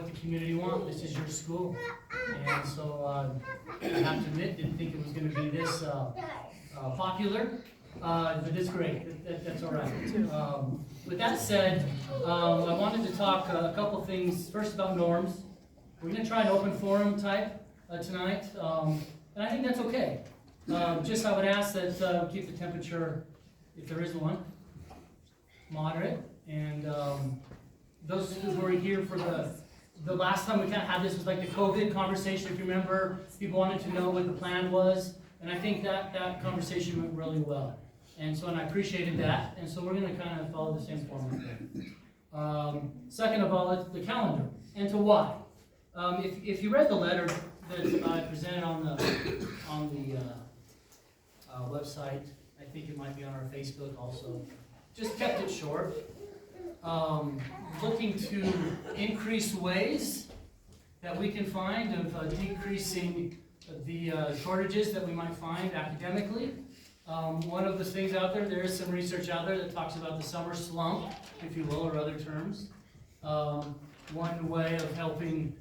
what the community wants. This is your school. And so I have to admit, didn't think it was going to be this popular, but it's great. That's all right. With that said, I wanted to talk a couple things. First about norms. We're going to try an open forum type tonight, and I think that's okay. Just I would ask that keep the temperature, if there is one, moderate. And those who were here for the last time we kind of had this was like the COVID conversation, if you remember. People wanted to know what the plan was, and I think that conversation went really well. And so, and I appreciated that, and so we're going to kind of follow the same format. Second of all, it's the calendar, and to why. If you read the letter that I presented on the website, I think it might be on our Facebook also, just kept it short. Looking to increase ways that we can find of decreasing the shortages that we might find academically. One of the things out there, there is some research out there that talks about the summer slump, if you will, or other terms. One way of helping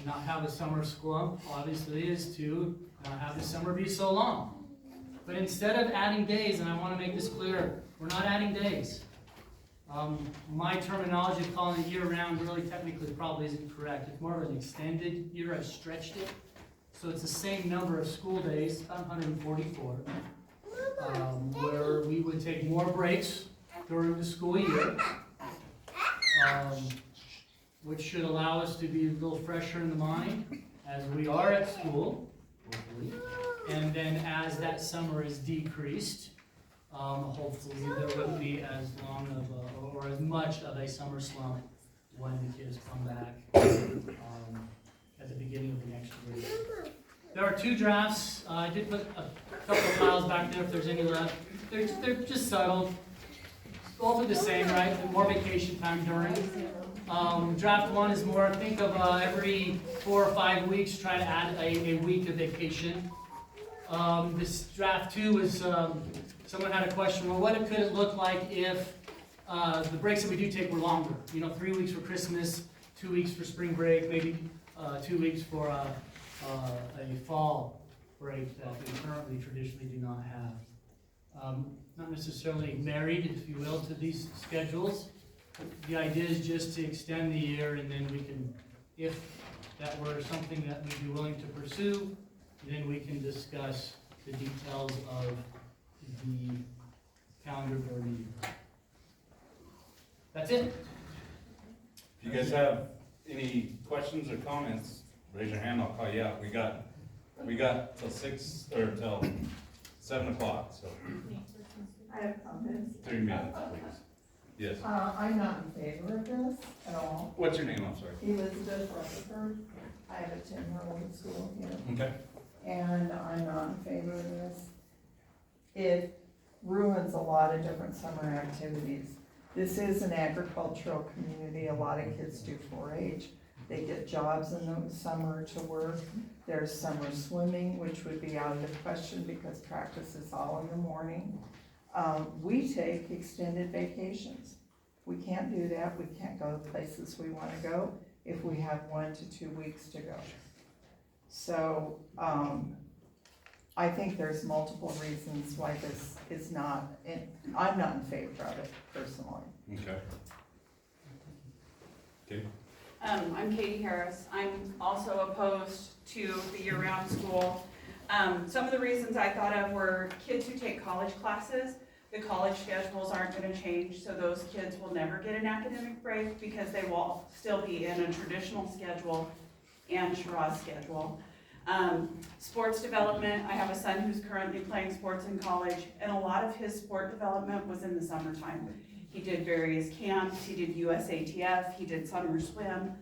not have a summer slump, obviously, is to not have the summer be so long. But instead of adding days, and I want to make this clear, we're not adding days. My terminology of calling it year-round really technically probably isn't correct. It's more of an extended year. I've stretched it. So it's the same number of school days, about 144, where we would take more breaks during the school year, which should allow us to be a little fresher in the mind as we are at school, hopefully. And then as that summer is decreased, hopefully there wouldn't be as long of or as much of a summer slump when the kids come back at the beginning of the next year. There are two drafts. I did put a couple of files back there if there's any left. They're just subtle. Both are the same, right? More vacation time during. Draft one is more, think of every 4 or 5 weeks, try to add a week of vacation. This draft two is, someone had a question, well, what could it look like if the breaks that we do take were longer? 3 weeks for Christmas, 2 weeks for spring break, maybe 2 weeks for a fall break that we currently traditionally do not have. Not necessarily married, if you will, to these schedules. The idea is just to extend the year, and then we can, if that were something that we'd be willing to pursue, then we can discuss the details of the calendar for the year. That's it. If you guys have any questions or comments, raise your hand, I'll call you out. We got till 6 or till 7 o'clock, so. I have comments. 3 minutes, please. Yes. I'm not in favor of this at all. What's your name? I'm sorry. Elizabeth Rutherford. I have a 10-year-old school here. Okay. And I'm not in favor of this. It ruins a lot of different summer activities. This is an agricultural community. A lot of kids do 4-H. They get jobs in the summer to work. There's summer swimming, which would be out of the question because practice is all in the morning. We take extended vacations. We can't do that. We can't go to places we want to go if we have 1 to 2 weeks to go. So I think there's multiple reasons why this is not, I'm not in favor of it personally. Okay. Okay. I'm Katie Harris. I'm also opposed to the year-round school. Some of the reasons I thought of were kids who take college classes. The college schedules aren't going to change, so those kids will never get an academic break because they will still be in a traditional schedule and Cheraw schedule. Sports development, I have a son who's currently playing sports in college, and a lot of his sport development was in the summertime. He did various camps, he did USATF, he did summer swim.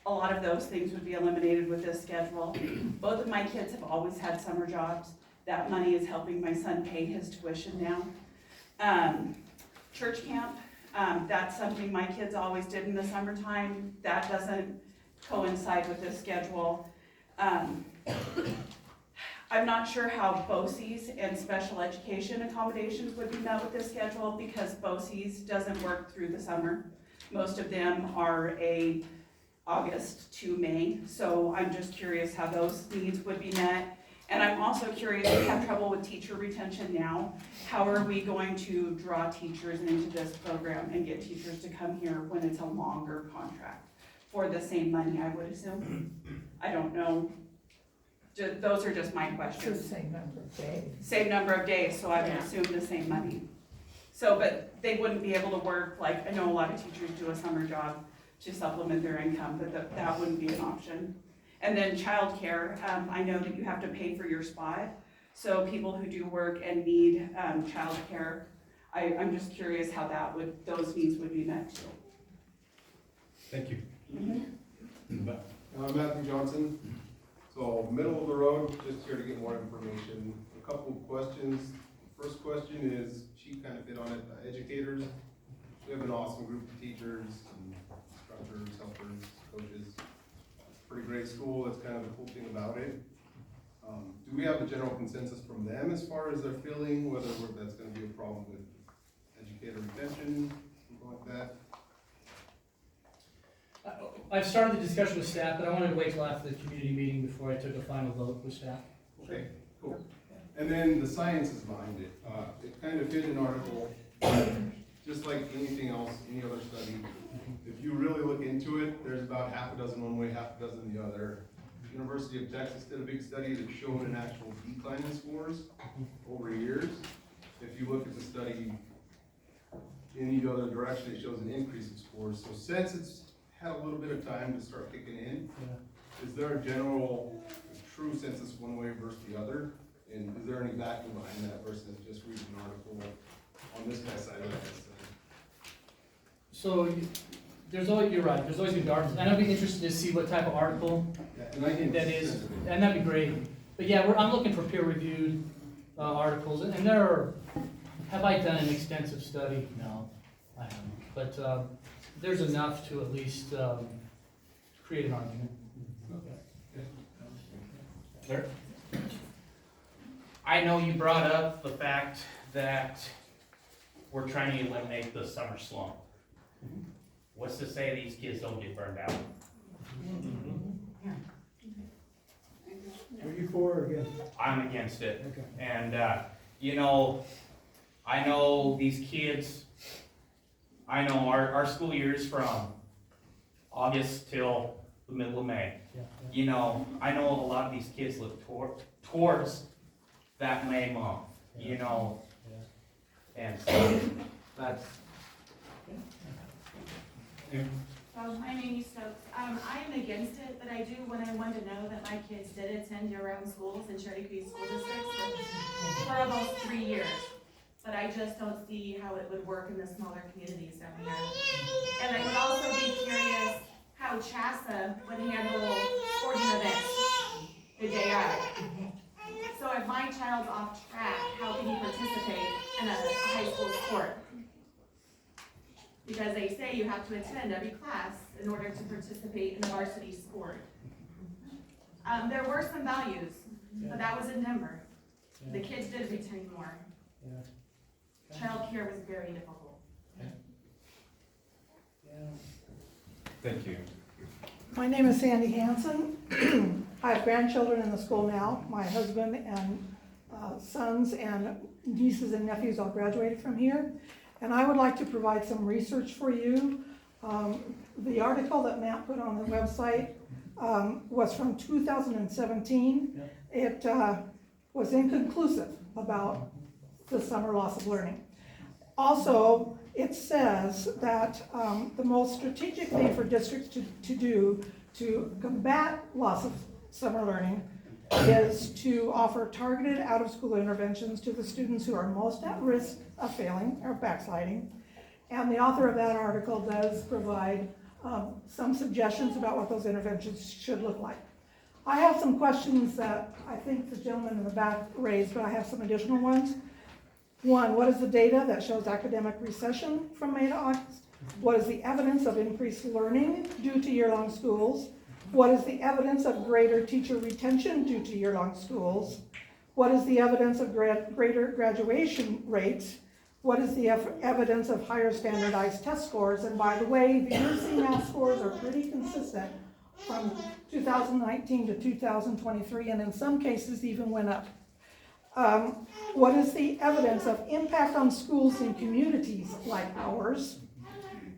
A lot of those things would be eliminated with this schedule. Both of my kids have always had summer jobs. That money is helping my son pay his tuition now. Church camp, that's something my kids always did in the summertime. That doesn't coincide with this schedule. I'm not sure how BOCES and special education accommodations would be met with this schedule because BOCES doesn't work through the summer. Most of them are a August to May. So I'm just curious how those needs would be met. And I'm also curious, we have trouble with teacher retention now. How are we going to draw teachers into this program and get teachers to come here when it's a longer contract for the same money, I would assume? I don't know. Those are just my It's the questions. same number of days. Same number of days, so I would Yeah. assume the same money. So, but they wouldn't be able to work, like, I know a lot of teachers do a summer job to supplement their income, but that wouldn't be an option. And then childcare, I know that you have to pay for your spot, so people who do work and need, childcare, I'm just curious how those needs would be met too. Thank you. Matthew Johnson. So middle of the road, just here to get more information. A couple of questions. First question is, she kind of hit on it, educators. We have an awesome group of teachers and instructors, helpers, coaches. Pretty great school, that's kind of the cool thing about it. Do we have a general consensus from them as far as their feeling, whether that's gonna be a problem with educator retention, something like that? I've started the discussion with staff, but I wanted to wait till after the community meeting before I took a final vote with staff. Okay, cool. And then the sciences behind it, it kind of hit an article, just like anything else, any other study. If you really look into it, there's about half a dozen one way, half a dozen the other. University of Texas did a big study that showed an actual decline in scores over years. If you look at the study in the other direction, it shows an increase in scores. So since it's had a little bit of time to start kicking in, is there a general true census one way versus the other? And is there any backing behind that versus just reading an article on this guy's side of that side? So you're right, there's always gonna be articles, and I'd be interested to see what type of article Yeah, and I think that is, and that'd be great. But yeah, I'm looking for peer-reviewed articles, and have I done an extensive study? No, I haven't. But there's enough to at least create an argument. Sir? I know you brought up the fact that we're trying to eliminate the summer slump. What's to say these kids don't get burned out? Are you for or against? I'm against it. Okay. And, you know, I know these kids, I know our school year is from August till the middle of May. Yeah. You know, I know a lot of these kids look towards that May month, you know, and so that's. I'm Amy Stokes. I am against it, but I do want everyone to know that my kids did attend year-round schools in Cheraw School District for almost 3 years. But I just don't see how it would work in the smaller communities down here. And I would also be curious how CHASA would handle sporting events the day out. So if my child's off track, how can he participate in a high school sport? Because they say you have to attend every class in order to participate in the varsity sport. There were some values, but that was in Denver. The kids did retain more. Childcare was very difficult. Thank you. My name is Sandy Hanson. I have grandchildren in the school now. My husband and sons and nieces and nephews all graduated from here. And I would like to provide some research for you. The article that Matt put on the website was from 2017. It was inconclusive about the summer loss of learning. Also, it says that the most strategic thing for districts to do to combat loss of summer learning is to offer targeted out-of-school interventions to the students who are most at risk of failing or backsliding. And the author of that article does provide some suggestions about what those interventions should look like. I have some questions that I think the gentleman in the back raised, but I have some additional ones. One, what is the data that shows academic recession from May to August? What is the evidence of increased learning due to year-long schools? What is the evidence of greater teacher retention due to year-long schools? What is the evidence of greater graduation rates What is the evidence of higher standardized test scores? And by the way, the literacy math scores are pretty consistent from 2019 to 2023, and in some cases even went up. What is the evidence of impact on schools and communities like ours?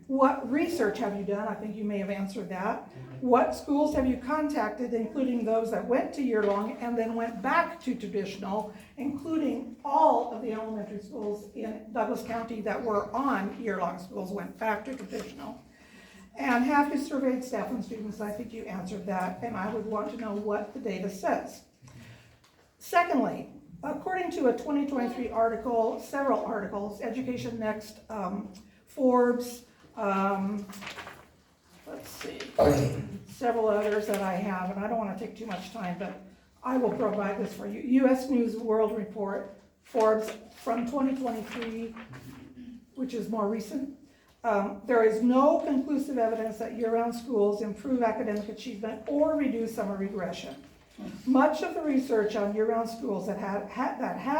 What research have you done? I think you may have answered that. What schools have you contacted, including those that went to year-long and then went back to traditional, including all of the elementary schools in Douglas County that were on year-long schools went back to traditional? And have you surveyed staff and students? I think you answered that, and I would want to know what the data says. Secondly, according to a 2023 article, several articles, Education Next, Forbes, let's see, several others that I have, and I don't want to take too much time, but I will provide this for you. U.S. News World Report, Forbes from 2023, which is more recent. There is no conclusive evidence that year-round schools improve academic achievement or reduce summer regression. Much of the research on year-round schools that had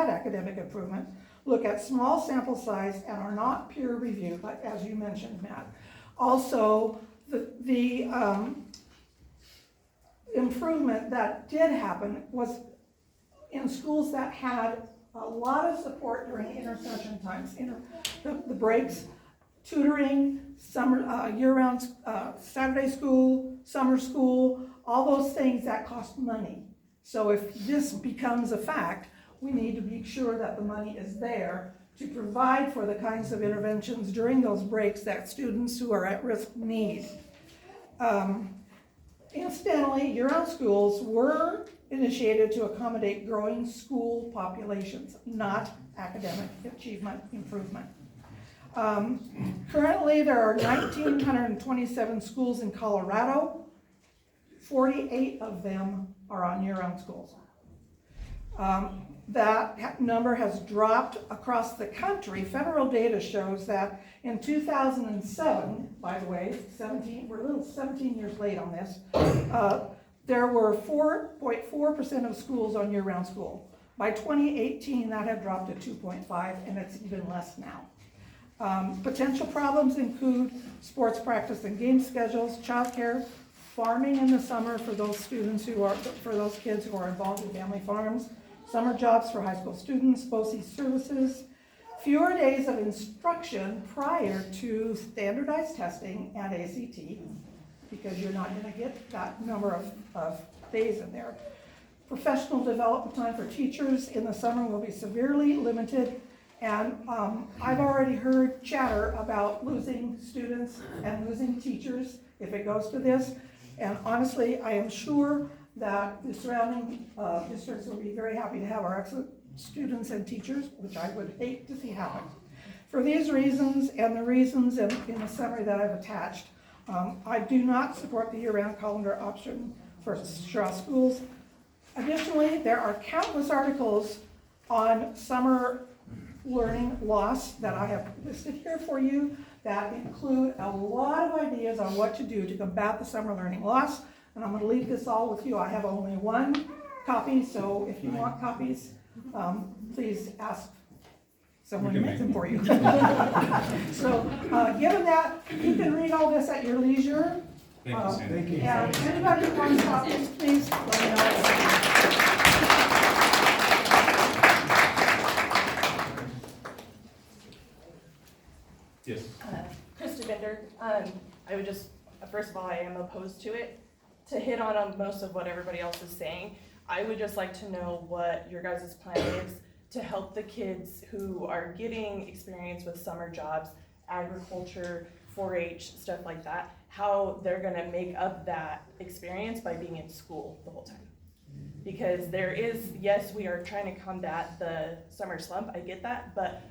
academic improvement look at small sample size and are not peer reviewed, like as you mentioned, Matt. Also, the improvement that did happen was in schools that had a lot of support during intercession times, the breaks, tutoring, summer, year-round Saturday school, summer school, all those things that cost money. So if this becomes a fact, we need to be sure that the money is there to provide for the kinds of interventions during those breaks that students who are at risk need. Incidentally, year-round schools were initiated to accommodate growing school populations, not academic achievement improvement. Currently, there are 1,927 schools in Colorado. 48 of them are on year-round schools. That number has dropped across the country. Federal data shows that in 2007, by the way, we're a little 17 years late on this, there were 4.4% of schools on year-round school. By 2018, that had dropped to 2.5, and it's even less now. Potential problems include sports practice and game schedules, childcare, farming in the summer for those students for those kids who are involved in family farms, summer jobs for high school students, BOCES services, fewer days of instruction prior to standardized testing and ACT, because you're not going to get that number of days in there. Professional development time for teachers in the summer will be severely limited, and I've already heard chatter about losing students and losing teachers if it goes to this, and honestly, I am sure that the surrounding districts will be very happy to have our excellent students and teachers, which I would hate to see happen. For these reasons and the reasons in the summary that I've attached, I do not support the year-round calendar option for Cheraw schools. Additionally, there are countless articles on summer learning loss that I have listed here for you that include a lot of ideas on what to do to combat the summer learning loss. And I'm going to leave this all with you. I have only one copy, so if you want copies, please ask someone to make them for you. So, given that, you can read all this at your leisure. Thank you, Sandy. Thank you. And anybody who wants copies, please let me know. Yes. Krista Bender. I would just, first of all, I am opposed to it. To hit on most of what everybody else is saying, I would just like to know what your guys' plan is to help the kids who are getting experience with summer jobs, agriculture, 4-H, stuff like that, how they're gonna make up that experience by being in school the whole time. Because there is, yes, we are trying to combat the summer slump, I get that, but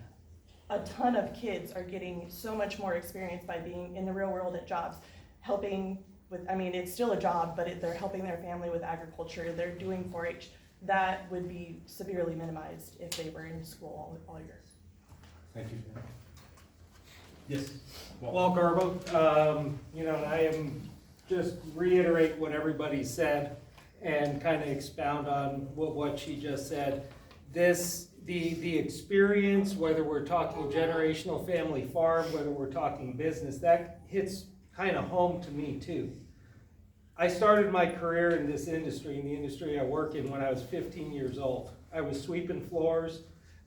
a ton of kids are getting so much more experience by being in the real world at jobs, helping with, I mean, it's still a job, but they're helping their family with agriculture, they're doing 4-H. That would be severely minimized if they were in school all year. Thank you. Yes. Well, Garbo, I am just reiterate what everybody said and kind of expound on what she just said. the experience, whether we're talking generational family farm, whether we're talking business, that hits kind of home to me too. I started my career in this industry, in the industry I work in, when I was 15 years old. I was sweeping floors.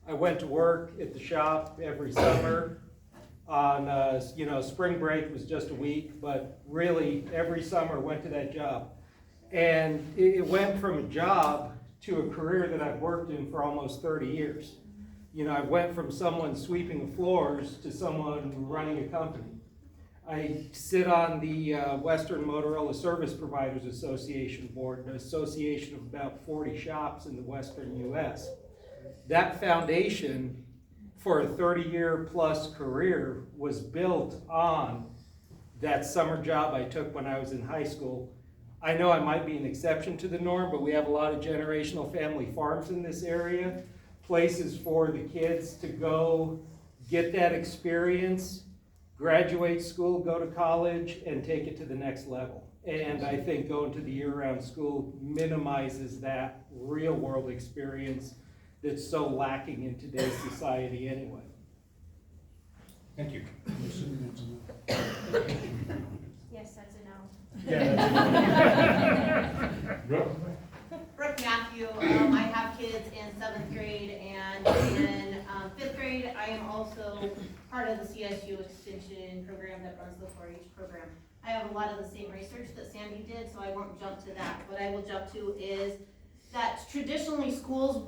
I went to work at the shop every summer. On, spring break was just a week, but really every summer went to that job. And it went from a job to a career that I've worked in for almost 30 years. I went from someone sweeping the floors to someone running a company. I sit on the Western Motorola Service Providers Association board, an association of about 40 shops in the Western US. That foundation for a 30-year plus career was built on that summer job I took when I was in high school. I know I might be an exception to the norm, but we have a lot of generational family farms in this area, places for the kids to go get that experience, graduate school, go to college, and take it to the next level. And I think going to the year-round school minimizes that real-world experience that's so lacking in today's society anyway. Thank you. Yes, that's a no. Brooke? Brooke Matthew, I have kids in 7th grade and in 5th grade. I am also part of the CSU extension program that runs the 4-H program. I have a lot of the same research that Sandy did, so I won't jump to that. What I will jump to is that traditionally school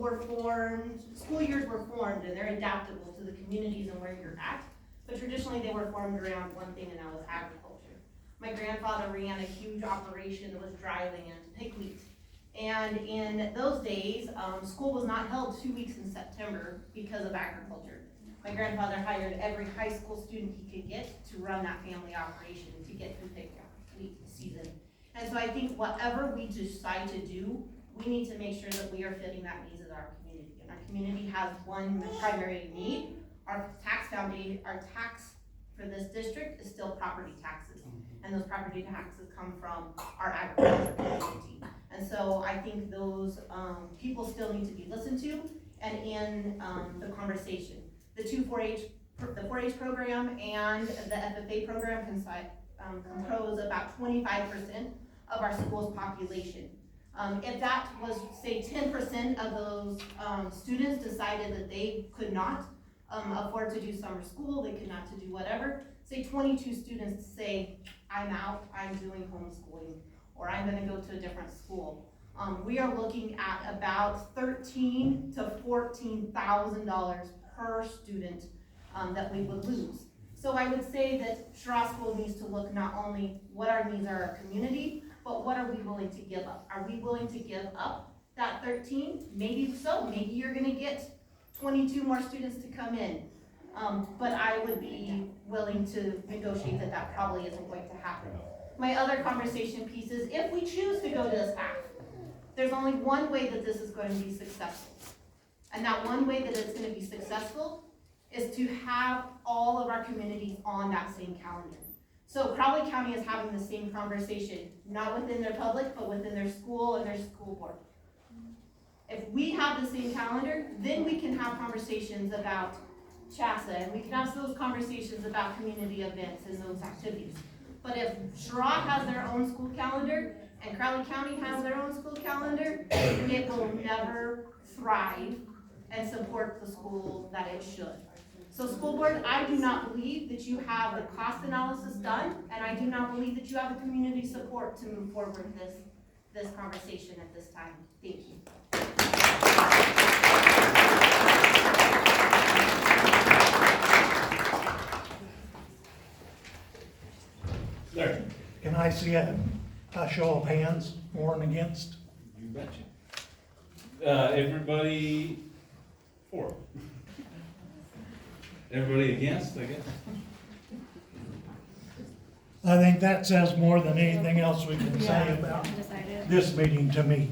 years were formed and they're adaptable to the communities and where you're at. But traditionally they were formed around one thing, and that was agriculture. My grandfather ran a huge operation that was dry land, pig wheat. And in those days, school was not held 2 weeks in September because of agriculture. My grandfather hired every high school student he could get to run that family operation to get through pig wheat season. And so I think whatever we decide to do, we need to make sure that we are fitting that needs of our community. And our community has one primary need. Our tax for this district is still property taxes. And those property taxes come from our agriculture community. And so I think those people still need to be listened to and in the conversation. The 4-H program and the FFA program compose about 25% of our school's population. If that was, say, 10% of those students decided that they could not afford to do summer school, they could not to do whatever, say 22 students say, I'm out, I'm doing homeschooling, or I'm gonna go to a different school. We are looking at about $13,000 to $14,000 per student that we would lose. So I would say that Cheraw School needs to look not only what our needs are in our community, but what are we willing to give up? Are we willing to give up that 13? Maybe so, maybe you're gonna get 22 more students to come in. But I would be willing to negotiate that that probably isn't going to happen. My other conversation piece is if we choose to go to this path, there's only one way that this is going to be successful. And that one way that it's going to be successful is to have all of our communities on that same calendar. So Crowley County is having the same conversation, not within their public, but within their school and their school board. If we have the same calendar, then we can have conversations about CHASA, and we can have those conversations about community events and those activities. But if Cheraw has their own school calendar and Crowley County has their own school calendar, it will never thrive and support the school that it should. So school board, I do not believe that you have the cost analysis done, and I do not believe that you have the community support to move forward this conversation at this time. Thank you. There. Can I see a show of hands, for and against? You betcha. Everybody for. Everybody against, I guess? I think that says more than anything else we can say about this meeting to me.